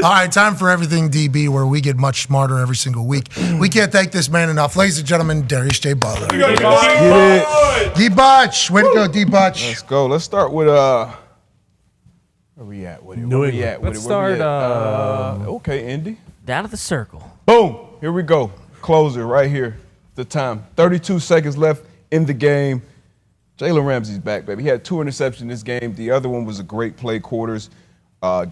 All right, time for Everything DB, where we get much smarter every single week. We can't thank this man enough. Ladies and gentlemen, Darius J. Butler. D-Butch. Way to go, D-Butch. Let's go. Let's start with where we at with it? Let's start. Okay, Indy. Down at the circle. Boom. Here we go. Closer right here. The time. 32 seconds left in the game. Jalen Ramsey's back, baby. He had 2 interceptions this game. The other one was a great play, quarters.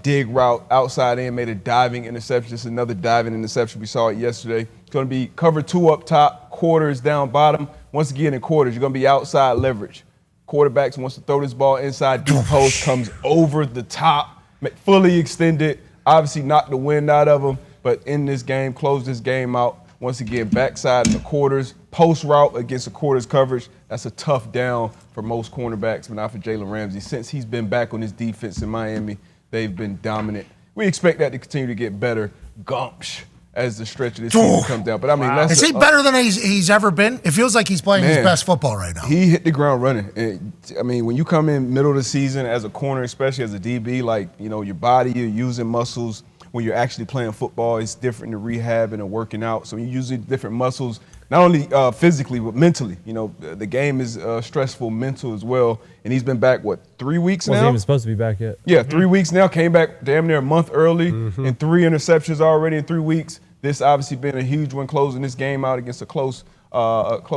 Dig route, outside in, made a diving interception. Just another diving interception. We saw it yesterday. It's going to be cover 2 up top, quarters down bottom. Once again, in quarters, you're going to be outside leverage. Quarterbacks wants to throw this ball inside deep post, comes over the top, fully extended, obviously knocked the wind out of him, but in this game, closed this game out. Once again, backside in the quarters, post route against the quarters coverage. That's a tough down for most cornerbacks, but not for Jalen Ramsey. Since he's been back on his defense in Miami, they've been dominant. We expect that to continue to get better. Gumpsh as the stretch of this season comes down. But I mean, is he better than he's ever been? It feels like he's playing his best football right now. He hit the ground running. And, I mean, when you come in middle of the season as a corner, especially as a DB, like, you know, your body, you're using muscles. When you're actually playing football, it's different to rehab and working out. So you're using different muscles, not only physically, but mentally. You know, the game is stressful mental as well. And he's been back, 3 weeks now? Wasn't even supposed to be back yet. Yeah, 3 weeks now. Came back damn near a month early and 3 interceptions already in 3 weeks. This obviously been a huge one, closing this game out against a close,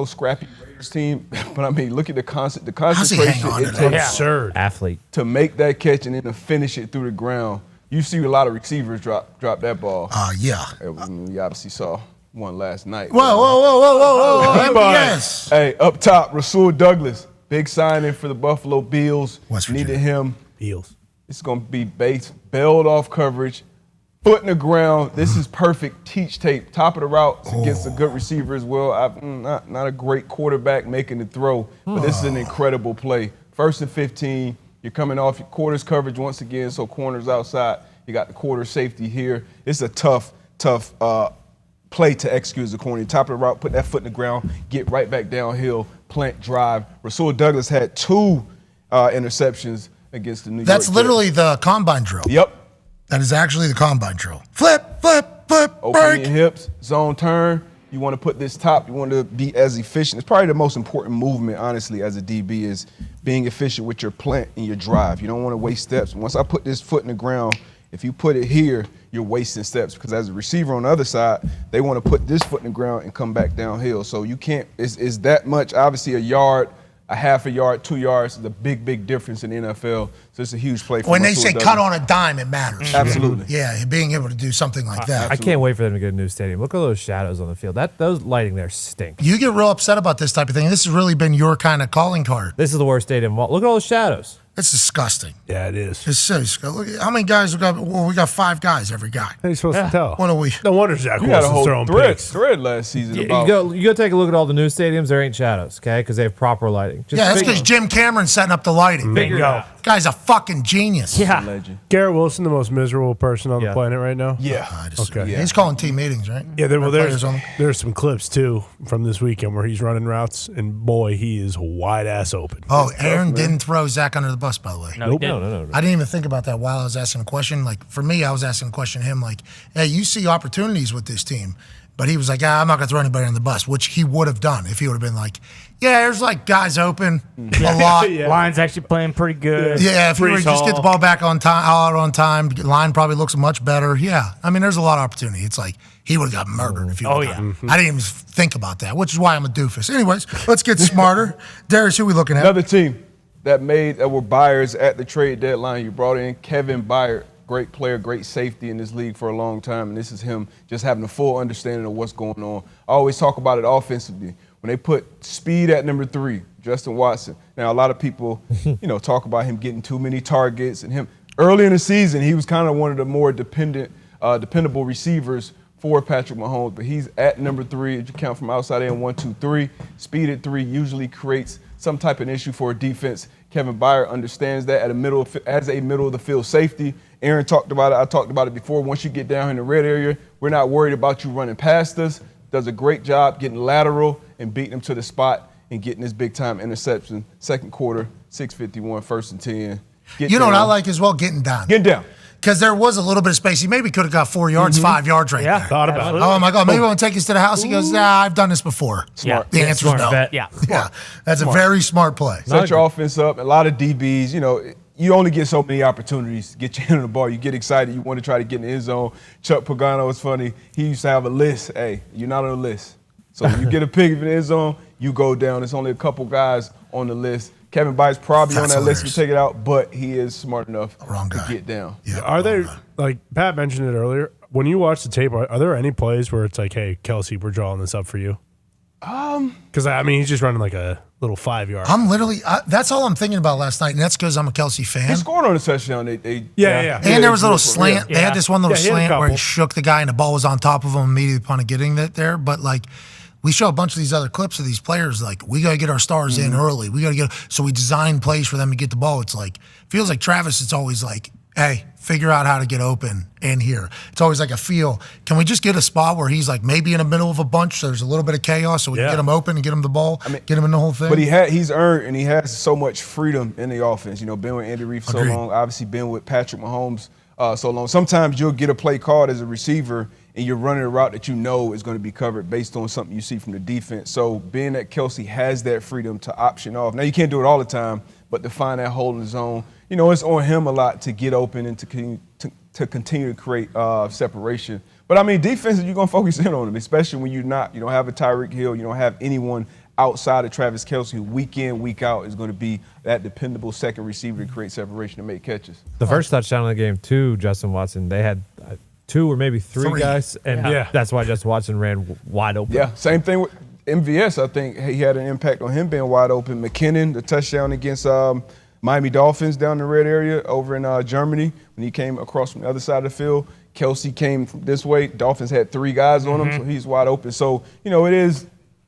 scrappy Raiders team. But I mean, look at the concentration it takes absurd athlete to make that catch and then to finish it through the ground. You see a lot of receivers drop that ball. Yeah. We obviously saw one last night. Whoa. Yes. Hey, up top, Rasul Douglas, big signing for the Buffalo Bills. West Virginia. Needed him. Bills. It's going to be bailed off coverage. Foot in the ground. This is perfect teach tape. Top of the route against a good receiver as well. Not a great quarterback making the throw, but this is an incredible play. 1st and 15. You're coming off your quarters coverage once again, so corners outside. You got the quarter safety here. It's a tough play to execute as a corner. Top of the route, put that foot in the ground, get right back downhill, plant drive. Rasul Douglas had 2 interceptions against the New York Jets. That's literally the combine drill. Yep. That is actually the combine drill. Flip, Open break. your hips, zone turn. You want to put this top, you want to be as efficient. It's probably the most important movement, honestly, as a DB is being efficient with your plant and your drive. You don't want to waste steps. Once I put this foot in the ground, if you put it here, you're wasting steps because as a receiver on the other side, they want to put this foot in the ground and come back downhill. So you can't, it's that much, obviously a yard, a half a yard, 2 yards is a big difference in the NFL. So it's a huge play for When they Russell say Douglas. cut on a dime, it matters. Absolutely. Yeah, being able to do something like that. I can't wait for them to get a new stadium. Look at those shadows on the field. Those lighting there stink. You get real upset about this type of thing. This has really been your kind of calling card. This is the worst stadium of all. Look at all those shadows. It's disgusting. Yeah, it is. It's so disgusting. Look, how many guys we got? Well, we got 5 guys, every guy. How are you supposed to tell? What are we? No wonder Zach You had a Wilson's throwing whole picks. thread last season You about go take a look at all the new stadiums. There ain't shadows, okay? Because they have proper lighting. Just Yeah, that's because Jim Cameron's setting up the lighting. Bingo. Guy's a fucking genius. Yeah. legend. Garrett Wilson, the most miserable person on the Yeah. planet right now? Yeah. Okay. He's calling team meetings, right? Yeah, Players on- there's some clips, too, from this weekend where he's running routes, and, boy, he is wide-ass open. Oh, Aaron didn't throw Zach under the bus, by the way. No, he didn't. No. I didn't even think about that while I was asking a question. Like, for me, I was asking a question to him, like, hey, you see opportunities with this team. But he was like, I'm not going to throw anybody on the bus, which he would have done if he would have been like, yeah, there's like guys open a lot. Yeah. Line's actually playing pretty good. Yeah, if you were to Brees just get the Hall. ball back on time, out on time, line probably looks much better. Yeah, I mean, there's a lot of opportunity. It's like he would have got murdered if he would have. I didn't even think about that, which is why I'm a doofus. Anyways, let's get smarter. Darius, who we looking at? Another team that were buyers at the trade deadline. You brought in Kevin Byard, great player, great safety in this league for a long time, and this is him just having a full understanding of what's going on. I always talk about it offensively. When they put speed at number 3, Justin Watson. Now, a lot of people, talk about him getting too many targets and him. Early in the season, he was kind of one of the more dependable receivers for Patrick Mahomes, but he's at number 3. If you count from outside in, 1, 2, 3. Speed at 3 usually creates some type of issue for a defense. Kevin Byard understands that as a middle of the field safety. Aaron talked about it. I talked about it before. Once you get down in the red area, we're not worried about you running past us. Does a great job getting lateral and beating him to the spot and getting this big-time interception. Second quarter, 6:51, 1st and 10. You know what I like as well? Getting down. Getting down. because there was a little bit of space. He maybe could have got 4 yards, 5 yards right there. Thought about it. Oh my God, maybe I want to take us to the house. He goes, I've done this before. Smart. The answer is no. Bet. Yeah. Yeah, that's a very smart play. Set your offense up. A lot of DBs, you only get so many opportunities to get your hand on the ball. You get excited. You want to try to get in the end zone. Chuck Pagano is funny. He used to have a list. Hey, you're not on the list. So when you get a pick in the end zone, you go down. There's only a couple guys on the list. Kevin Bytes probably That's on that list hilarious. to take it out, but he is smart enough Wrong to guy. get down. Yeah, Are there, like Pat mentioned it earlier, when you watch the tape, are there any plays where it's like, hey, Kelsey, we're drawing this up for you? Because, he's just running like a little 5 yard. I'm literally, that's all I'm thinking about last night, and that's because I'm a Kelsey fan. He scored on a touchdown. Yeah. And there was a little Yeah. slant. They had this one little Yeah, he had a slant where he couple. shook the guy and the ball was on top of him immediately upon getting it there. But like, we show a bunch of these other clips of these players. Like, we got to get our stars in early. We got to get, so we design plays for them to get the ball. It's like, feels like Travis, it's always like, hey, figure out how to get open in here. It's always like a feel. Can we just get a spot where he's like maybe in the middle of a bunch, so there's a little bit of chaos, so we can get him open and get him the ball, get him in the whole thing? But he's earned and he has so much freedom in the offense. Been with Andy Reid for so long, obviously been with Patrick Mahomes so long. Sometimes you'll get a play called as a receiver and you're running a route that you know is going to be covered based on something you see from the defense. So being that Kelsey has that freedom to option off. Now, you can't do it all the time, but to find that hole in the zone, it's on him a lot to get open and to continue to create separation. But, defenses, you're going to focus in on them, especially when you don't have a Tyreek Hill, you don't have anyone outside of Travis Kelce who week in, week out is going to be that dependable second receiver to create separation and make catches. The first touchdown of the game, too, Justin Watson, they had 2 or maybe 3 guys, and that's why Justin Watson ran wide open. Yeah, same thing with MVS. I think he had an impact on him being wide open. McKinnon, the touchdown against Miami Dolphins down in the red area over in Germany when he came across from the other side of the field. Kelsey came from this way. Dolphins had 3 guys on him, so he's wide open. So, it is.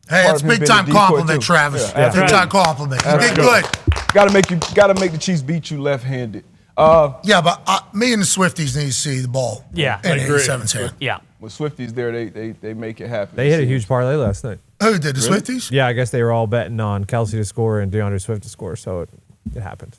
Hey, that's big time compliment, Travis. Yeah, big time compliment. You did good. Got to make the Chiefs beat you left-handed. Yeah, but me and the Swifties need to see the ball. Yeah. in I agree. 87's hand. Yeah. With Swifties there, they make it happen. They hit a huge parlay last night. Who did the Swifties? Yeah, I guess they were all betting on Kelsey to score and DeAndre Swift to score, so it happened.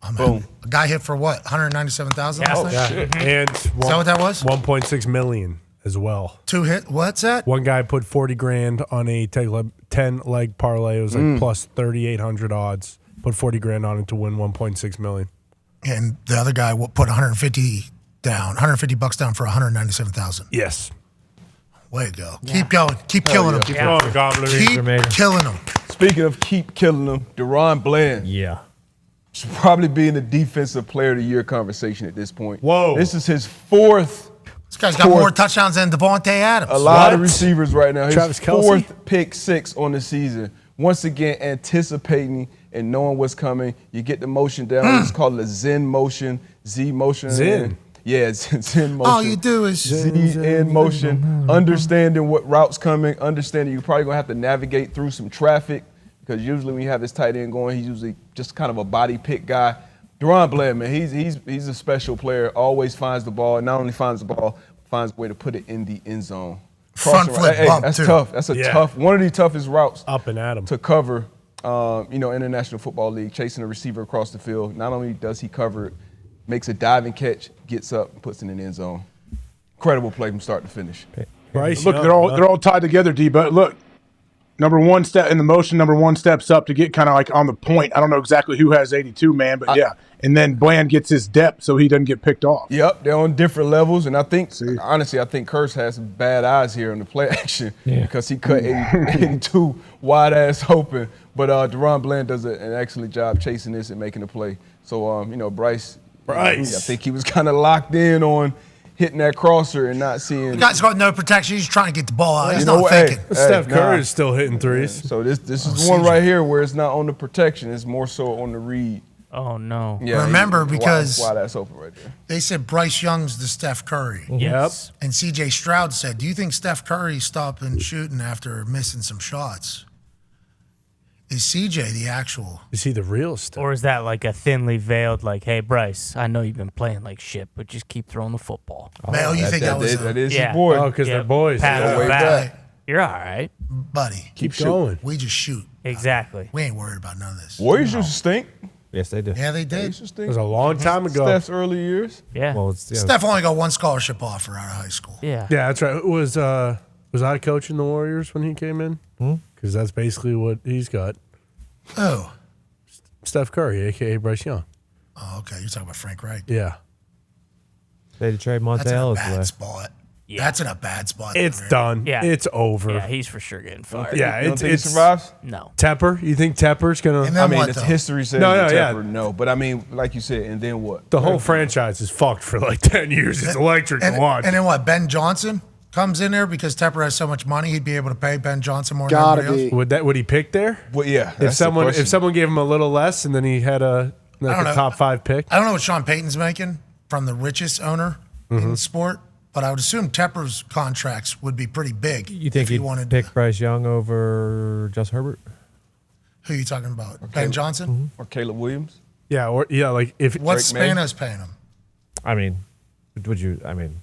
Oh, boom. A guy hit for what? 197,000 last night? Yeah. And Is that what that was? 1.6 million as well. 2 hit. What's that? One guy put 40 grand on a 10-leg parlay. It was like plus 3,800 odds. Put 40 grand on it to win 1.6 million. And the other guy put 150 down, $150 down for 197,000. Yes. Way to go. Keep going. Keep killing them. Keep going, Gobbler. Keep killing them. Speaking of keep killing them, Deron Bland. Yeah. Should probably be in the defensive player of the year conversation at this point. Whoa. This is his 4th. This guy's got more touchdowns than Devontae Adams. A lot of receivers right now. His Travis Kelce? 4th pick 6 on the season. Once again, anticipating and knowing what's coming. You get the motion down. It's called a Zen motion, Z motion. Zen? Yeah, Zen motion. All you do is Z in motion, understanding what route's coming, understanding you're probably going to have to navigate through some traffic because usually when you have this tight end going, he's usually just kind of a body pick guy. Deron Bland, man, he's a special player, always finds the ball, and not only finds the ball, finds a way to put it in the end zone. Front flip bump, that's too. tough. That's a tough, one of the toughest routes Up and at him. to cover, International Football League, chasing a receiver across the field. Not only does he cover it, makes a diving catch, gets up, and puts it in the end zone. Incredible play from start to finish. Bryce, Look, they're all tied together, D. But look, number one step in the motion. Number one steps up to get kind of like on the point. I don't know exactly who has 82, man, but yeah. And then Bland gets his depth so he doesn't get picked off. Yep, they're on different levels, and I think, honestly, I think Kurtz has some bad eyes here on the play action because he cut 82 wide ass open. But Deron Bland does an excellent job chasing this and making the play. So, Bryce, I think he was kind of locked in on hitting that crosser and not seeing. The guy's got no protection. He's trying to get the ball out. He's You know not what? thinking. Steph Curry is still hitting threes. So this is one right here where it's not on the protection. It's more so on the read. Oh, no. Yeah, Remember, because wide ass open right there. they said Bryce Young's the Steph Curry. Yes. And C.J. Stroud said, do you think Steph Curry's stopping shooting after missing some shots? Is C.J. the actual? Is he the real Steph? Or is that like a thinly veiled, like, hey, Bryce, I know you've been playing like shit, but just keep throwing the football. Mel, you think that was that a is Yeah. his boy. Oh, because they're boys. Pat on the way back. back. You're all right. buddy? Keep going. We just shoot. Exactly. We ain't worried about none of this. Warriors used to stink. Yes, they do. Yeah, they did. It was a long time ago. Steph's early years. Yeah. Well, Steph only got one scholarship offer out of high school. Yeah. Yeah, that's right. Was I coaching the Warriors when he came in? Because that's basically what he's got. Oh. Steph Curry, a.k.a. Bryce Young. Oh, okay. You're talking about Frank Reich. Yeah. They trade That's in a Montel bad away. spot. Yeah. That's in a bad spot. It's there. done. Yeah. It's over. Yeah, he's for sure getting fired. Yeah, You don't think he it's survives? No. Tepper. You think Tepper's gonna? And then I mean, what, it's though? history says No, Tepper, yeah. no. But I mean, like you said, and then what? The whole franchise is fucked for like 10 years. It's electric to watch. And then what? Ben Johnson comes in there because Tepper has so much money, he'd be able to pay Ben Johnson more Gotta than everybody be. else. Would he pick there? Well, yeah. If that's the someone question. gave him a little less and then he had a don't know. top 5 pick. I don't know what Sean Payton's making from the richest owner in sport, but I would assume Tepper's contracts would be pretty big. You think if he he'd wanted pick Bryce Young over Just Herbert? Who are you talking about? Ben Johnson? or Caleb Williams. Yeah, or like if What's Drake May? Spanos paying him? I mean, would you? I mean,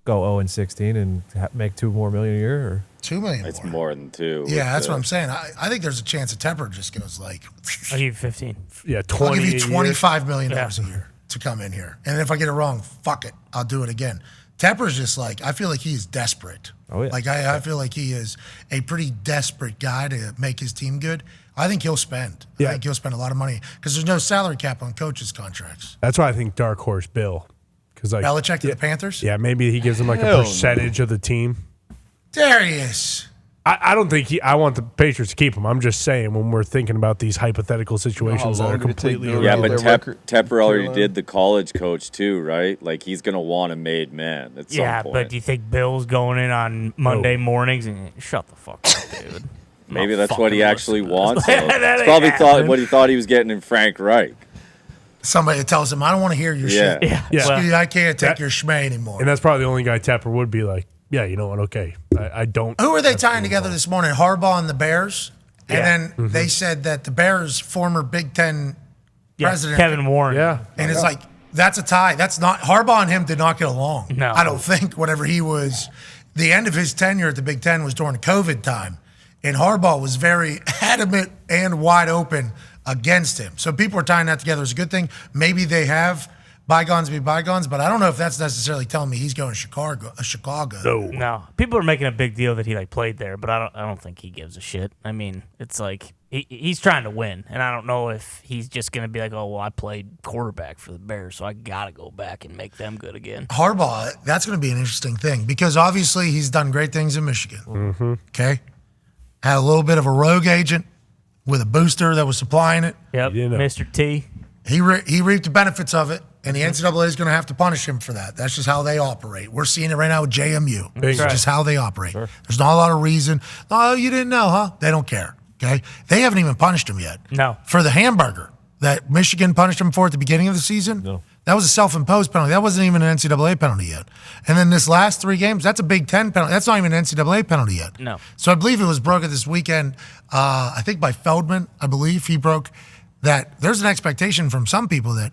go 0-16 and make $2 more million a year? Or? $2 million It's more. more than 2. Yeah, that's what I'm saying. I think there's a chance that Tepper just goes like, I'll give you 15. yeah, I'll 20 give you a year. $25 million Yeah. a year to come in here. And if I get it wrong, fuck it. I'll do it again. Tepper's just like, I feel like he is desperate. Oh, yeah. Like, I feel like he is a pretty desperate guy to make his team good. I think he'll spend. Yeah. I think he'll spend a lot of money because there's no salary cap on coaches' contracts. That's why I think dark horse Bill. Because like Belichick to yeah, the Panthers? Yeah, maybe he gives him like Hell a no. percentage of the team. Darius. I don't think I want the Patriots to keep him. I'm just saying when we're thinking about these hypothetical situations that long are did it take completely Bill to Yeah, get but their record? Tepper already Carolina? did the college coach too, right? Like he's gonna want a made man at some Yeah, point. but do you think Bill's going in on Monday mornings and shut the fuck up, dude? Maybe that's what he actually wants. That though. ain't It's probably happening. what he thought he was getting in Frank Reich. Somebody that tells him, I don't want to hear your Yeah. shit. Yeah. Yeah. Well, I can't take That- your schmay anymore. And that's probably the only guy Tepper would be like, yeah, you know what? Okay, I don't. Who are they tying together this morning? Harbaugh and the Bears? And Yeah. then they said that the Bears' former Big Ten yeah, president. Kevin Warren. Yeah, And it's like, that's a tie. That's not, Harbaugh and him did not get along. No. I don't think, whatever he was, the end of his tenure at the Big Ten was during COVID time. And Harbaugh was very adamant and wide open against him. So people are tying that together as a good thing. Maybe they have bygones be bygones, but I don't know if that's necessarily telling me he's going to Chicago. No, people are making a big deal that he like played there, but I don't think he gives a shit. I mean, it's like he's trying to win, and I don't know if he's just gonna be like, oh well, I played quarterback for the Bears, so I gotta go back and make them good again. Harbaugh, that's going to be an interesting thing because obviously he's done great things in Michigan. Mm-hmm. Okay. Had a little bit of a rogue agent with a booster that was supplying it. Yep, You know. Mr. T. He reaped the benefits of it, and the NCAA is going to have to punish him for that. That's just how they operate. We're seeing it right now with JMU. It's right. just how they operate. There's not a lot of reason. Oh, you didn't know, huh? They don't care. Okay. They haven't even punished him yet. No. For the hamburger that Michigan punished him for at the beginning of the season. No. That was a self-imposed penalty. That wasn't even an NCAA penalty yet. And then this last 3 games, that's a Big Ten penalty. That's not even an NCAA penalty yet. No. So I believe it was broken this weekend. I think by Feldman, I believe he broke that. There's an expectation from some people that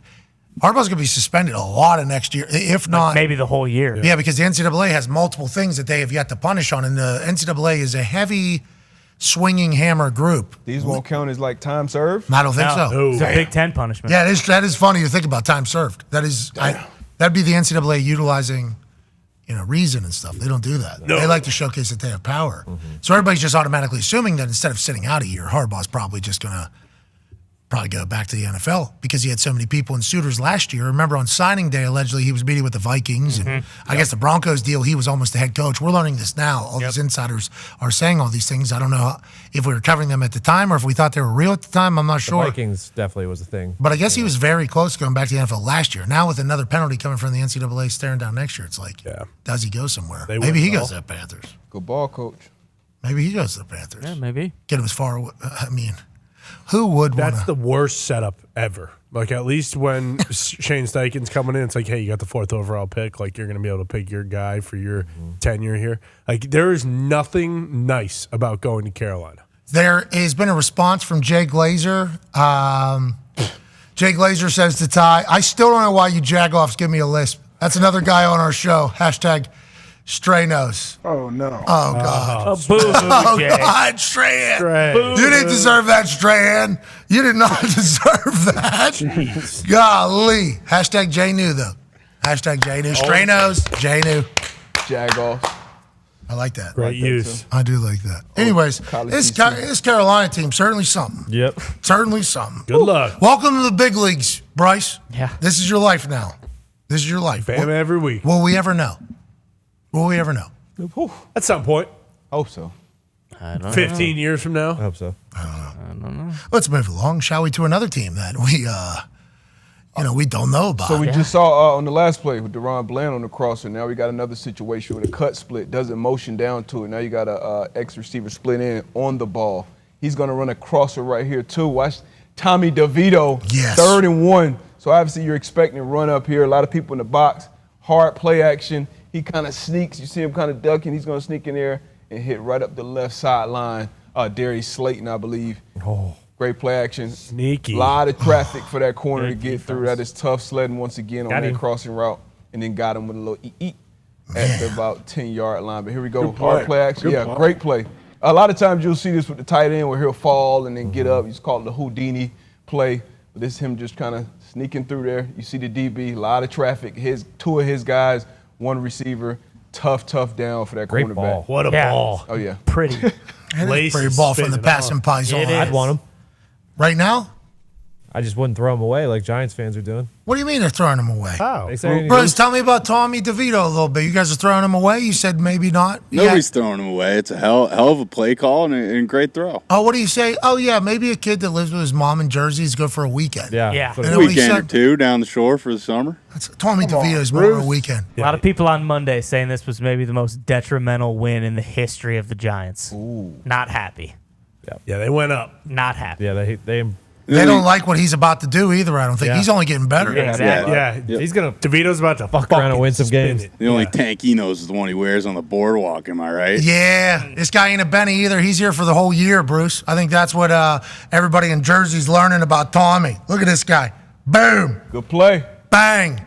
Harbaugh's going to be suspended a lot of next year, if not Maybe the whole year. Yeah, because the NCAA has multiple things that they have yet to punish on, and the NCAA is a heavy swinging hammer group. These won't count as like time served. I don't think so. No. It's a Big Ten punishment. Yeah, that is funny to think about time served. That is, that'd be the NCAA utilizing, reason and stuff. They don't do that. They like to showcase that they have power. So everybody's just automatically assuming that instead of sitting out a year, Harbaugh's probably just going to go back to the NFL because he had so many people and suitors last year. Remember on signing day, allegedly he was meeting with the Vikings, and I guess the Broncos deal, he was almost the head coach. We're learning this now. All these insiders are saying all these things. I don't know if we were covering them at the time or if we thought they were real at the time. I'm not The sure. Vikings definitely was a thing. But I guess he was very close to going back to the NFL last year. Now with another penalty coming from the NCAA staring down next year, it's like, does he go somewhere? They Maybe win he well. goes to the Panthers. Good ball, coach. Maybe he goes to the Panthers. Yeah, maybe. Get him as far. I mean, who would want That's to? the worst setup ever. Like at least when Shane Steichen's coming in, it's like, hey, you got the 4th overall pick. Like you're going to be able to pick your guy for your tenure here. Like there is nothing nice about going to Carolina. There has been a response from Jay Glazer. Jay Glazer says to Ty, I still don't know why you jagoffs give me a lisp. That's another guy on our show. Hashtag Stray Nose. Oh no. Oh, God. Oh, boo, Oh, Jay. God, Strahan. Right. You didn't deserve that, Strahan. You did not deserve that. Jeez. Golly. Hashtag J New, though. Hashtag J New. Stranos, J New. Jag-off. I like that. Great use. I do like that. Anyways, this Carolina team, certainly something. Yep. Certainly something. Good luck. Welcome to the big leagues, Bryce. Yeah. This is your life now. This is your life. Bam every week. Will we ever know? Will we ever know? At some point. Hope so. I don't know. 15 years from now. I hope so. Let's move along, shall we, to another team that we don't know about. So we just saw on the last play with Deron Bland on the crosser. Now we got another situation with a cut split, doesn't motion down to it. Now you got a X receiver split in on the ball. He's going to run a crosser right here too. Watch Tommy DeVito, Yes. 3rd and 1. So obviously you're expecting a run up here. A lot of people in the box, hard play action. He kind of sneaks. You see him kind of ducking. He's going to sneak in there and hit right up the left sideline. Darius Slayton, I believe. Oh. Great play action. Sneaky. A lot of traffic for that corner to get through. That is tough sledding once again on that crossing route. And then got him with a little eat at the about 10-yard line. But here we go. Hard play action. Good play. Great play. A lot of times you'll see this with the tight end where he'll fall and then get up. You just call it the Houdini play. But this is him just kind of sneaking through there. You see the DB, a lot of traffic. Two of his guys, one receiver. Tough down for that Great cornerback. ball. What a ball. Oh, yeah. Pretty. That is Lace pretty ball from the spinning passing on. pies on. It is. I'd want him. Right now? I just wouldn't throw him away like Giants fans are doing. What do you mean they're throwing him away? Wow. They say Bruce, tell me about Tommy DeVito a little bit. You guys are throwing him away? You said maybe not? Nobody's throwing him away. It's a hell of a play call and a great throw. Oh, what do you say? Oh, yeah, maybe a kid that lives with his mom in Jersey is good for a weekend. Yeah. Yeah. that's what And it then is. what he Weekend or said? two down the shore for the summer. Tommy DeVito's more of a weekend. A lot of people on Monday saying this was maybe the most detrimental win in the history of the Giants. Ooh. Not happy. Yeah, they went up. Not happy. Yeah, They don't like what he's about to do either, I don't think. Yeah. He's only getting better. Exactly. Yeah. he's gonna DeVito's about to fuck around and win some spin games. it. The only tank he knows is the one he wears on the boardwalk. Am I right? Yeah, this guy ain't a Benny either. He's here for the whole year, Bruce. I think that's what everybody in Jersey's learning about Tommy. Look at this guy. Boom. Good play. Bang.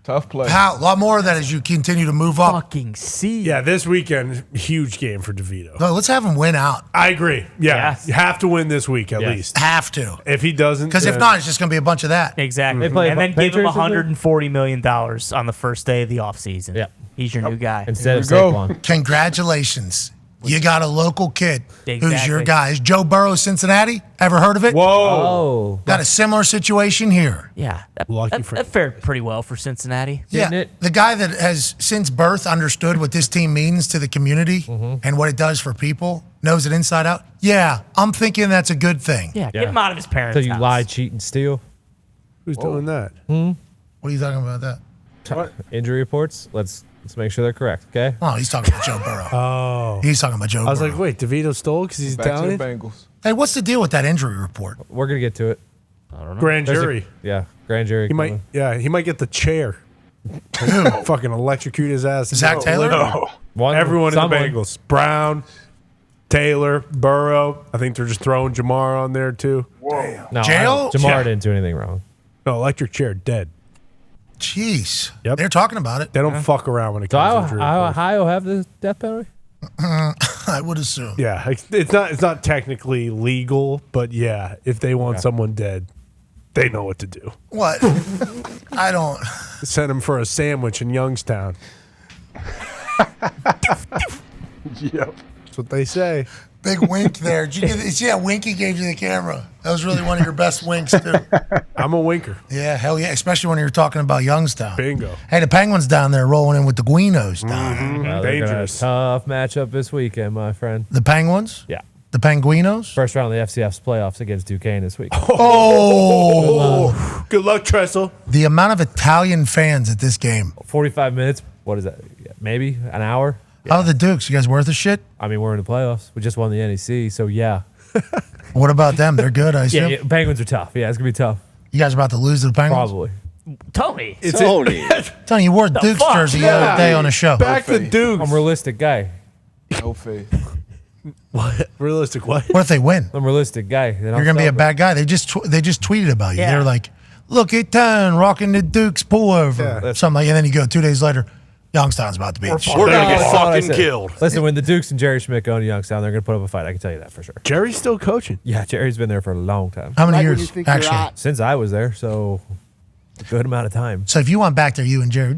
Tough play. A lot more of that as you continue to move up. Fucking see. Yeah, this weekend, huge game for DeVito. No, let's have him win out. I agree. Yeah. Yes. You have to win this week at Yes. least. Have to. If he doesn't. Because if then- not, it's just going to be a bunch of that. Exactly. They play And then give him Patriots, I think? $140 million on the first day of the offseason. Yeah. He's your new guy. Instead of Here we go. Saquon. Congratulations. You got a local kid who's your Exactly. guy. Is Joe Burrow, Cincinnati? Ever heard of it? Whoa. Oh. Got a similar situation here. Yeah. Lucky for that fared pretty well for Cincinnati. Yeah, Didn't it? the guy that has since birth understood what this team means to the community Mm-hmm. and what it does for people, knows it inside out. Yeah, I'm thinking that's a good thing. Yeah. Get Yeah. him out of his parents' So you house. lie, cheat, and steal. Who's doing that? What are you talking about that? Injury reports. Let's make sure they're correct. Okay. Oh, he's talking about Joe Burrow. Oh. He's talking about Joe I was Burrow. like, wait, DeVito stole because he's Back to the Italian? Bengals. Hey, what's the deal with that injury report? We're gonna get to it. Grand There's a- jury. Yeah. Grand jury. He might, he might get the chair. Fucking electrocute his ass. Zach Taylor? No. One- Everyone someone. in the Bengals. Brown, Taylor, Burrow. I think they're just throwing Jamar on there too. No, Jail? Jamar Yeah. didn't do anything wrong. No, electric chair, dead. Jeez. Yep. They're talking about it. They don't fuck around when it So comes to injury reports. Ohio have the death penalty? I would assume. Yeah, it's not technically legal, but yeah, if they want someone dead, they know what to do. What? I don't. Send them for a sandwich in Youngstown. Yep. That's what they say. Big wink there. Did you see that wink he gave you the camera? That was really one of your best winks, too. I'm a winker. Yeah, hell yeah. Especially when you're talking about Youngstown. Bingo. Hey, the Penguins down there rolling in with the Guinos down there. Well, they're gonna have a Dangerous. tough matchup this weekend, my friend. The Penguins? Yeah. The Penguinos? First round of the FCF's playoffs against Duquesne this week. Oh! Good luck, Tressel. The amount of Italian fans at this game. 45 minutes. What is that? Yeah, maybe an hour? How are the Dukes? You guys worth a shit? I mean, we're in the playoffs. We just won the NEC, so yeah. What about them? They're good, I assume. Yeah, Penguins are tough. Yeah, it's going to be tough. You guys about to lose to the Penguins? Probably. Tony. Tony. Tony, you wore a Dukes fuck? jersey the other day on a show. Back to Dukes. I'm a realistic guy. No faith. What? Realistic what? What if they win? I'm a realistic guy. You're gonna be a bad guy. They just tweeted about you. Yeah. They're like, "Look at Dahn rocking the Dukes pullover," Yeah. something like. And then you go 2 days later, Youngstown's about to be. We're gonna get fucking said. killed. Listen, when the Dukes and Jerry Schmidt go into Youngstown, they're going to put up a fight. I can tell you that for sure. Jerry's still coaching. Yeah, Jerry's been there for a long time. How many Right when you years, think you're actually? out. Since I was there, so a good amount of time. So if you went back there, you and Jerry,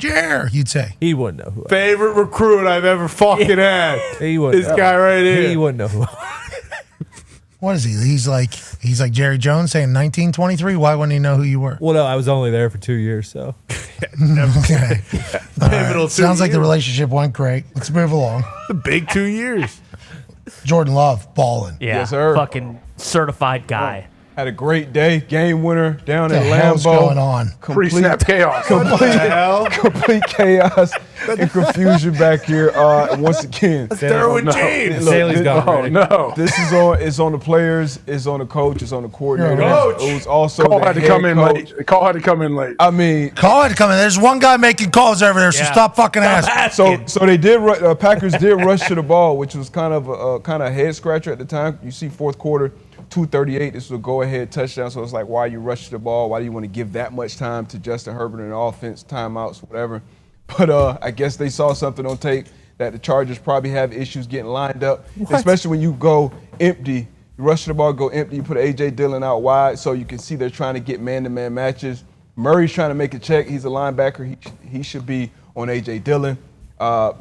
you'd say. He wouldn't know who I Favorite recruit I've ever fucking had. He wouldn't This know. guy right here. He wouldn't know who What is he? He's like Jerry Jones saying 1923. Why wouldn't he know who you were? Well, no, I was only there for 2 years, so. Okay. All Pivotal right. 2 Sounds like the years. relationship went great. Let's move along. The big 2 years. Jordan Love balling. Yeah, Yes, sir. fucking certified guy. Had a great day. Game winner down What at the Lambeau. hell's going on? Pre-snap chaos. Complete chaos and confusion back here. Once again, Derwin James. Staley's gone. Oh, already. no. this is on the players, it's on the coach, it's on the coordinator. Coach. It was also Call the had to head come in coach. late. Call had to come in late. I mean, Call had to come in. There's one guy making calls over there, so Yeah. stop fucking asking. so they did. Packers did rush to the ball, which was kind of a head scratcher at the time. You see, fourth quarter, 2:38. This was a go-ahead touchdown. So it's like, why you rush to the ball? Why do you want to give that much time to Justin Herbert and offense, timeouts, whatever? But I guess they saw something on tape that the Chargers probably have issues getting lined up, especially when you go empty. You rush to the ball, go empty. You put A.J. Dillon out wide, so you can see they're trying to get man-to-man matches. Murray's trying to make a check. He's a linebacker. He should be on A.J. Dillon.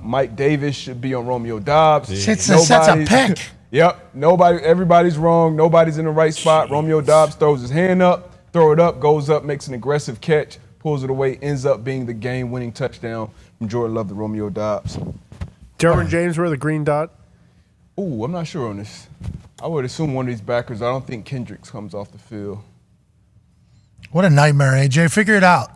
Mike Davis should be on Romeo Dobbs. That's a pick. Yep. Everybody's wrong. Nobody's in the right spot. Romeo Dobbs throws his hand up, throw it up, goes up, makes an aggressive catch, pulls it away, ends up being the game-winning touchdown from Jordan Love to Romeo Dobbs. Derwin James wear the green dot. Ooh, I'm not sure on this. I would assume one of these backers. I don't think Kendricks comes off the field. What a nightmare, AJ. Figure it out.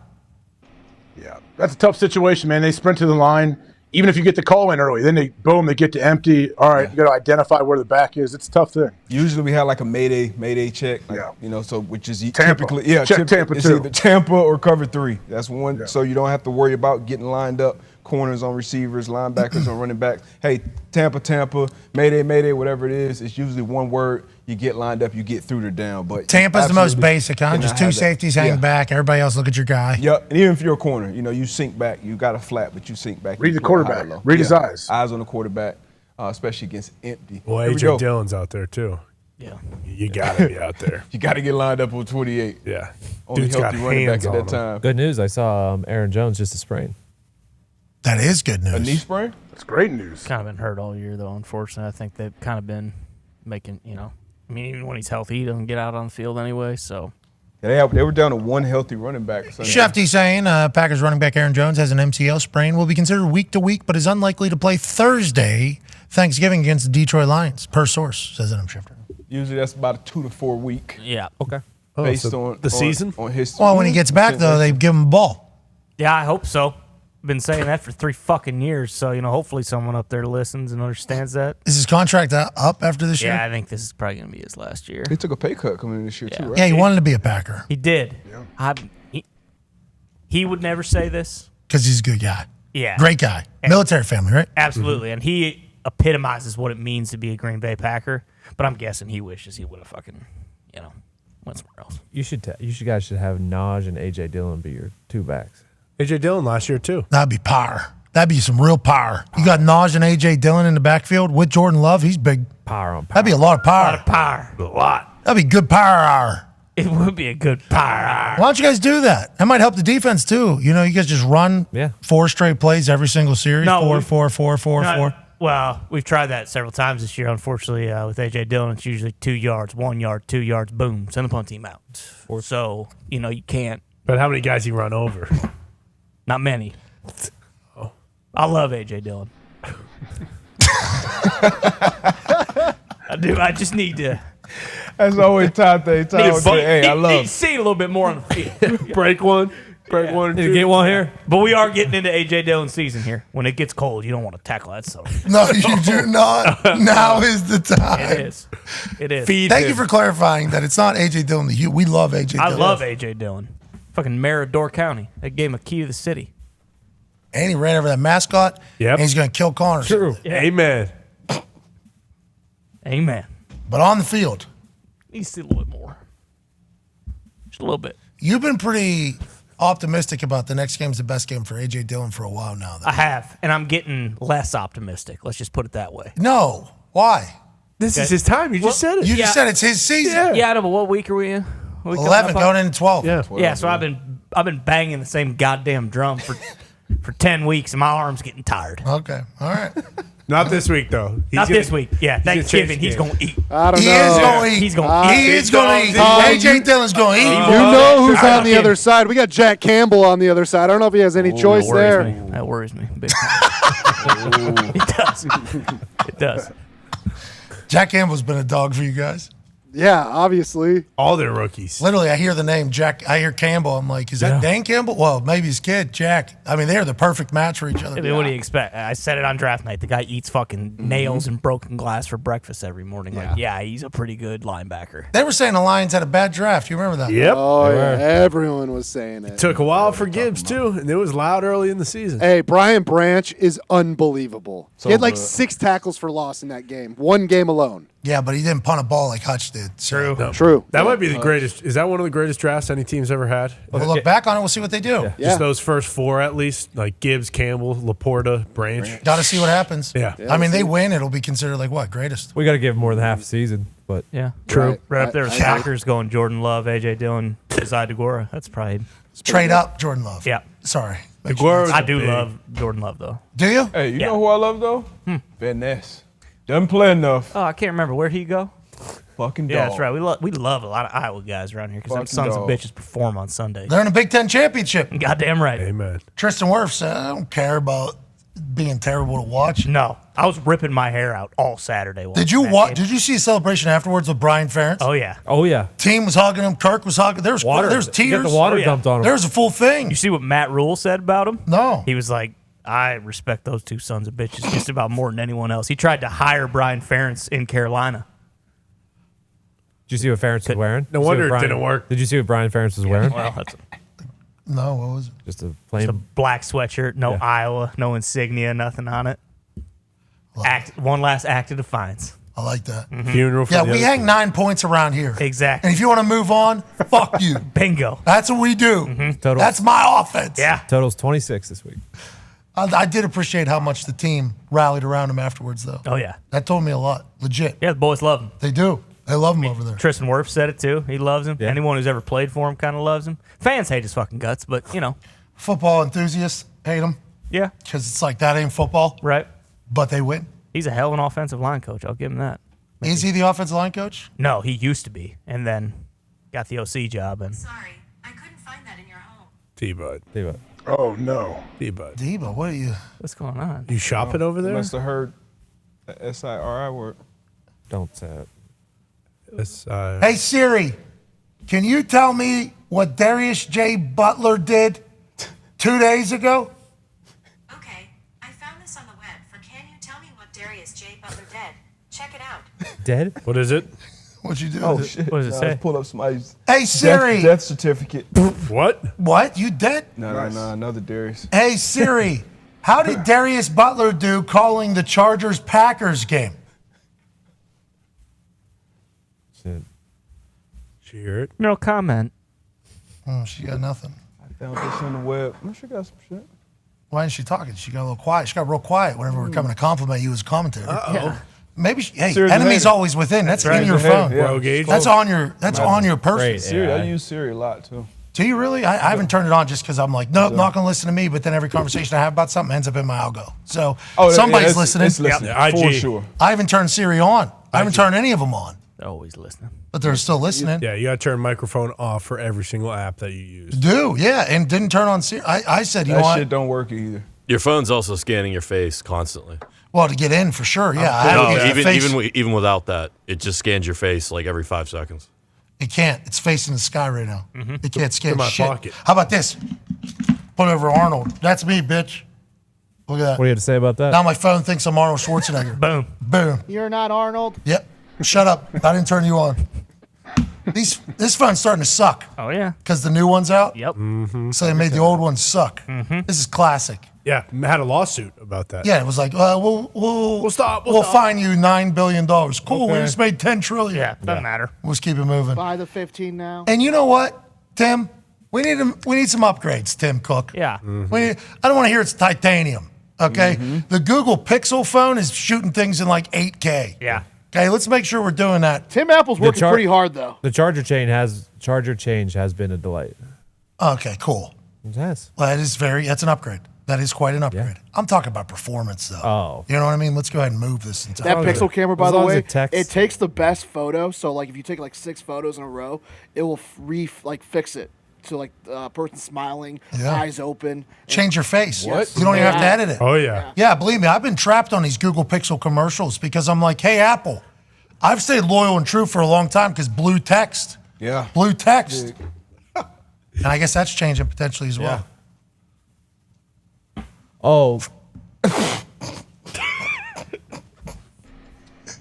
Yeah, that's a tough situation, man. They sprint to the line. Even if you get the call in early, then they get to empty. All right, you got to identify where the back is. It's a tough thing. Usually we have like a mayday check. Like, Yeah. So which is Tampa. typically Check Tampa it's too. either Tampa or cover 3. That's one. So you don't have to worry about getting lined up. Corners on receivers, linebackers on running backs. Hey, Tampa, mayday, whatever it is. It's usually one word. You get lined up, you get through the down. But Tampa's the most absolutely basic, huh? cannot Just two have that. safeties hang Yeah. back. Everybody else look at your guy. Yep, and even if you're a corner, you sink back. You got a flat, but you sink back. Read You the put it high or quarterback. low. Read his eyes. Eyes on the quarterback, especially against empty. Well, Here we A.J. go. Dillon's out there, too. Yeah. You got to be out there. You got to get lined up on 28. Yeah. Only Dude's got healthy running back hands at on that him. time. Good news. I saw Aaron Jones just a sprain. That is good news. A knee sprain? That's great news. Kind of been hurt all year, though, unfortunately. I think they've kind of been making, I mean, even when he's healthy, he doesn't get out on the field anyway, so. Yeah, they were down to one healthy running back. Sunday. Shefty saying Packers running back Aaron Jones has an MCL sprain, will be considered week to week, but is unlikely to play Thursday, Thanksgiving, against the Detroit Lions, per source, says Adam Schefter. Usually that's about a 2 to 4 week. Yeah. Okay. Based so on the season? On his. Well, when he gets back, though, they give him a ball. Yeah, I hope so. Been saying that for 3 fucking years, so, hopefully someone up there listens and understands that. Is his contract up after this year? Yeah, I think this is probably going to be his last year. He took a pay cut coming in this year, too, right? Yeah, he wanted to be a Packer He did. He would never say this. because he's a good guy. Yeah. Great guy. Military family, right? Absolutely. And he epitomizes what it means to be a Green Bay Packer. But I'm guessing he wishes he would have fucking, went somewhere else. You guys should have Naj and A.J. Dillon be your two backs. A.J. Dillon last year, too. That'd be power. That'd be some real power. You got Naj and A.J. Dillon in the backfield with Jordan Love. He's big. Power on power. That'd be a lot of power. A lot of power. A lot. That'd be good power hour. It would be a good power. Why don't you guys do that? That might help the defense too. You guys just run 4 straight plays every single series. No, 4. Well, we've tried that several times this year. Unfortunately, with A.J. Dillon, it's usually 2 yards, 1 yard, 2 yards, boom, send the punt team out. So, you can't. But how many guys he run over? Not many. Oh. I love A.J. Dillon. I do. I just need to. That's always Tate. Need to Hey, I love. need to see it a little bit more on the field. Break one. Break one. Need to get one here. But we are getting into A.J. Dillon's season here. When it gets cold, you don't want to tackle that stuff. No, you do not. Now is the time. It is. It is. Thank you for clarifying that it's not A.J. Dillon. We love A.J. I Dillon. love A.J. Dillon. Fucking mayor of Door County. They gave him a key to the city. And he ran over that mascot. Yep. And he's going to kill Connors. True. Yeah. Amen. Amen. But on the field, Needs to see a little bit more. Just a little bit. you've been pretty optimistic about the next game's the best game for A.J. Dillon for a while now. I have, and I'm getting less optimistic. Let's just put it that way. No. Why? This is his time. You just said it. You just said it's his season. Yeah, but what week are we in? 11, going into 12. Yeah. So I've been banging the same goddamn drum for 10 weeks, and my arm's getting tired. Okay. All right. Not this week, though. Not this week. Yeah, Thanksgiving, he's going to eat. I don't He know. is going to eat. He's gonna He eat. is going to eat. A.J. Dillon's going to eat. You know who's on the other side. We got Jack Campbell on the other side. I don't know if he has any choice That worries there. me. That worries me. Big time. It does. It does. Jack Campbell's been a dog for you guys. Yeah, obviously. All their rookies. Literally, I hear the name Jack. I hear Campbell. I'm like, is that Dan Campbell? Well, maybe his kid, Jack. I mean, they're the perfect match for each other. I mean, what do you expect? I said it on draft night. The guy eats fucking nails and broken glass for breakfast every morning. Like, yeah, he's a pretty good linebacker. They were saying the Lions had a bad draft. You remember that? Yep. Oh, yeah. Everyone was saying it. Took a while for Gibbs, too, and it was loud early in the season. Hey, Brian Branch is unbelievable. So he had like good. 6 tackles for loss in that game. One game alone. Yeah, but he didn't punt a ball like Hutch did. So. True. True. That might be the greatest. Is that one of the greatest drafts any team's ever had? We'll look back on it. We'll see what they do. Yeah. Just those first 4 at least, like Gibbs, Campbell, Laporta, Branch. Got to see what happens. Yeah. I mean, they win. It'll be considered like what? Greatest. We got to give more than half a season, but Yeah. True. Right up there with Packers going Jordan Love, A.J. Dillon, Josiah DeGuara. That's probably. Trade up, Jordan Love. Yeah. Sorry. DeGuara- I do love Jordan Love, though. Do you? Hey, you Yeah. know who I love though? Van Ness. Doesn't play enough. Oh, I can't remember. Where'd he go? Fucking dog. Yeah, that's right. We love a lot of Iowa guys around here because them Fucking sons dog. of bitches perform on Sunday. They're in a Big Ten championship. Goddamn right. Amen. Tristan Wirfs said, I don't care about being terrible to watch. No, I was ripping my hair out all Saturday. Did you watching that watch? game. Did you see a celebration afterwards with Brian Ferentz? Oh yeah. oh yeah, Team was hugging him. Kirk was hugging. There was water. tears. Get the water Oh, yeah. dumped on him. There was a full thing. You see what Matt Rule said about him? No. He was like, I respect those two sons of bitches just about more than anyone else. He tried to hire Brian Ferentz in Carolina. Did you see what Ferentz was wearing? No Did you see wonder what it Brian- didn't work. Did you see what Brian Ferentz was wearing? Well, that's No, what was it? Just a a plain. black sweatshirt, no Iowa, no insignia, nothing on it. One last act of defiance. I like that. Funeral for Yeah, the we other hang team. 9 points around here. Exactly. And if you want to move on, fuck you. Bingo. That's what we do. Total. That's my offense. Yeah. Totals 26 this week. I did appreciate how much the team rallied around him afterwards, though. Oh yeah. That told me a lot. Legit. Yeah, the boys love him. They do. They love him over there. Tristan Wirfs said it too. He loves him. Yeah. Anyone who's ever played for him kind of loves him. Fans hate his fucking guts, but you know, Football enthusiasts hate him yeah, because it's like that ain't football, right. but they win. He's a hell of an offensive line coach. I'll give him that. Is he the offensive line coach? No, he used to be, and then got the OC job. And Sorry, I couldn't find that in your home. T-Bud. Tell you what. Oh, no. T-Bud. Debo, what are you? what's going on? You shopping over there? Must have heard the SIRI word. Don't say it. Yes, Hey, Siri, can you tell me what Darius J. Butler did 2 days ago? Okay, I found this on the web for Can You Tell Me What Darius J. Butler Did? Check it out. Dead? what is it? What'd you do? Oh with it? shit! What does it Nah, say? let's pull up somebody's Hey, Siri. death certificate. What? What? You dead? No, another Darius. Hey, Siri, how did Darius Butler do calling the Chargers-Packers game? Shit. Did you hear it? No comment. Oh, she got nothing. I found this on the web. I'm sure got some shit. Why isn't she talking? She got a little quiet. She got real quiet whenever we're coming to compliment you as a commentator. Yeah. Maybe hey, Siri's a enemy's hater. always within. That's right. in your He's a hater, phone. yeah. Rogue agent. That's on your person. Great. Siri, Yeah. I use Siri a lot too. Do you really? I haven't turned it on just because I'm like, nope, not gonna listen to me. But then every conversation I have about something ends up in my algo. So somebody's listening. It's listening Yeah, for IG. sure. I haven't turned Siri on. I haven't turned any of them on, They're always listening. but they're still listening. Yeah, you got to turn microphone off for every single app that you use. Do yeah, and didn't turn on Siri. I said, you know That what? shit don't work either. Your phone's also scanning your face constantly. Well, to get in for sure. Yeah, I No, have to get the face. even without that, it just scans your face like every 5 seconds. It can't. It's facing the sky right now. It can't scan In my shit. pocket. How about this? Put over Arnold. That's me, bitch. Look at that. What do you have to say about that? Now my phone thinks I'm Arnold Schwarzenegger. Boom. Boom. You're not Arnold. Yep. Shut up. I didn't turn you on. This phone's starting to suck Oh yeah. because the new one's out. Yep. So they made the old one suck. This is classic. Yeah, had a lawsuit about that. Yeah, it was like, we'll stop. We'll fine you $9 billion. Cool. We Okay. just made $10 trillion. Yeah. Doesn't matter. Let's keep it moving. Buy the 15 now. And you know what, Tim? We need some upgrades, Tim Cook. Yeah. I don't want to hear it's titanium. Okay. The Google Pixel phone is shooting things in like 8K. Yeah. Okay, let's make sure we're doing that. Tim Apple's working pretty hard though. The charger change has been a delight. Okay, cool. Yes. Well, that's an upgrade. That is quite an upgrade. I'm talking about performance, though. Oh. You know what I mean? Let's go ahead and move this That Pixel camera, by As the long as way, it takes the best photo. So, like, if you take like 6 photos in a row, it will fix it to like person smiling, eyes open. Change your face. What? You don't even have to edit it. Oh, yeah. Yeah, believe me, I've been trapped on these Google Pixel commercials because I'm like, hey, Apple, I've stayed loyal and true for a long time because blue text. Yeah. Blue text. And I guess that's changing potentially as well. Oh.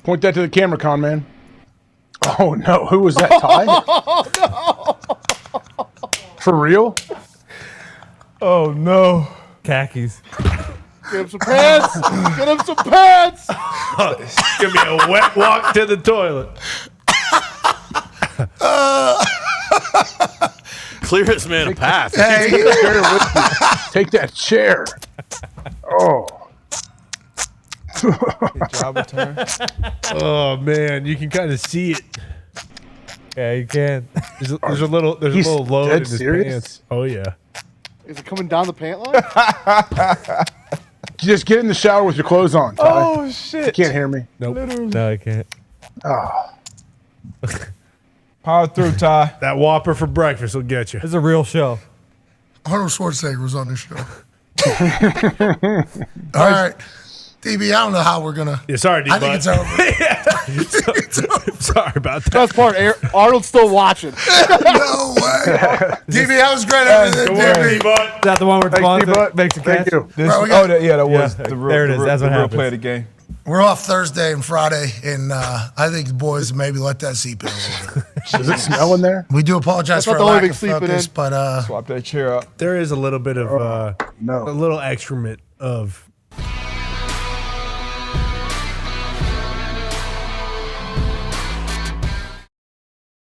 Point that to the camera, con man. Oh no, who was that? Ty? Oh no! For real? Oh no. Khakis. Get him some pants. Get him some pants. Give me a wet walk to the toilet. Clear this man a path. Hey, take that chair. Oh. Good job, return. Oh man, you can kind of see it. Yeah, you can. There's a little load in his pants. Oh yeah. Is it coming down the pant line? Just get in the shower with your clothes on, Ty. Oh shit. You can't hear me. Nope. No, I can't. Oh. Power through, Ty. That Whopper for breakfast will get you. It's a real show. Arnold Schwarzenegger was on this show. All right. DB, I don't know how we're going to. Yeah, sorry, D. I think it's over. Sorry about that. Best part, Arnold's still watching. No way. DB, that was great. D. Bud. Is that the one where Thanks, D-Bud. makes a catch? Thank you. Bro, we got- That was Yeah, the real, there it is. the real, That's what the real happens. play of the game. We're off Thursday and Friday, and I think the boys maybe let that seep in a little bit. Is it smelling there? We do apologize That's for not our the only lack thing of sleeping focus, in. but Swap that chair up. There is a little bit of No. a little excrement of